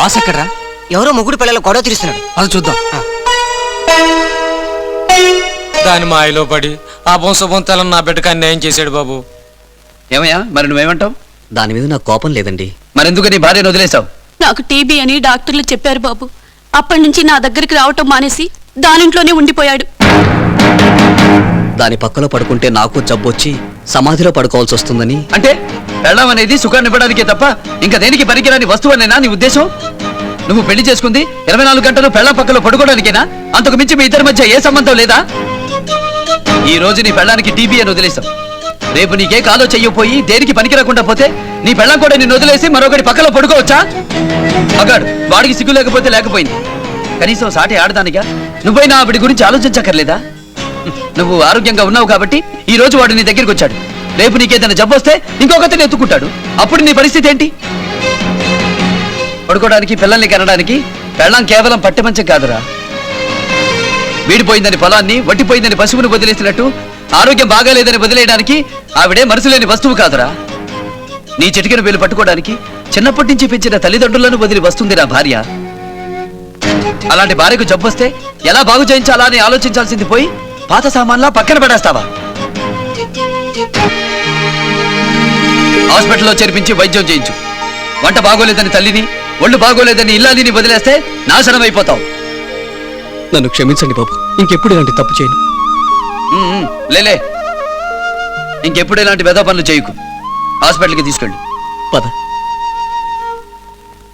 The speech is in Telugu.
బాస్ ఎక్కడ్రా? ఎవరో మొగుడు పిల్లల గొడవ తీరుస్తున్నాడు. అది చూద్దాం. దాని మాయలో పడి ఆ శుభం తెలని నా బిడ్డకు అన్యాయం చేశాడు బాబు. ఏమయ్యా మరి నువ్వేమంటావు? దాని మీద నాకు కోపం లేదండి. మరెందుకు నీ భార్యను వదిలేసావు? నాకు టీబీ అని డాక్టర్లు చెప్పారు బాబు. అప్పటి నుంచి నా దగ్గరికి రావటం మానేసి దానింట్లోనే ఉండిపోయాడు. దాని పక్కలో పడుకుంటే నాకు జబ్బొచ్చి సమాధిలో పడుకోవాల్సి వస్తుందని. అంటే పెళ్ళం అనేది సుఖాన్ని ఇవ్వడానికే తప్ప ఇంకా దేనికి పనికిరాని వస్తువు అనేనా నీ ఉద్దేశం? నువ్వు పెళ్లి చేసుకుంది 24 గంటలు పెళ్ళం పక్కలో పడుకోవడానికేనా? అంతకు మించి మీ ఇద్దరి మధ్య ఏ సంబంధం లేదా? ఈ రోజు నీ పెళ్ళానికి టీబీ అని వదిలేసావు. రేపు నీకే కాలో చెయ్యపోయి దేనికి పనికి రాకుండా పోతే నీ పెళ్ళం కూడా నిన్ను వదిలేసి మరొకటి పక్కలో పడుకోవచ్చా? మగాడు వాడికి సిగ్గు లేకపోతే లేకపోయింది. కనీసం సాటి ఆడదానిగా నువ్వైనా ఆవిడి గురించి ఆలోచించక్కర్లేదా? నువ్వు ఆరోగ్యంగా ఉన్నావు కాబట్టి ఈ రోజు వాడు నీ దగ్గరికి వచ్చాడు. రేపు నీకేదైనా జబ్బు వస్తే ఇంకొకరిని ఎత్తుకుంటాడు. అప్పుడు నీ పరిస్థితి ఏంటి? పడుకోవడానికి పిల్లల్ని కనడానికి పెళ్ళం కేవలం పట్టెమంచం కాదురా. వీడిపోయిందని పొలాన్ని, వట్టిపోయిందని పశువుని వదిలేసినట్టు ఆరోగ్యం బాగాలేదని వదిలేయడానికి ఆవిడే మనసులేని వస్తువు కాదురా. నీ చిటికెన వేలు పట్టుకోవడానికి చిన్నప్పటి నుంచి పెంచిన తల్లిదండ్రులను వదిలి వస్తుంది నా భార్య. అలాంటి భార్యకు జబ్బొస్తే ఎలా బాగు చేయించాలా అని ఆలోచించాల్సింది పోయి పాత సామాన్లా పక్కన పడేస్తావా? హాస్పిటల్లో చేర్పించి వైద్యం చేయించు. వంట బాగోలేదని తల్లిని, ఒళ్ళు బాగోలేదని ఇల్లాలిని వదిలేస్తే నాశనం అయిపోతావు. నన్ను క్షమించండి బాబు, ఇంకెప్పుడు ఇలాంటి తప్పు చేయను. లేలే, ఇంకెప్పుడు ఇలాంటి వెధవ పనులు చేయకు. హాస్పిటల్కి తీసుకెళ్ళు. పద.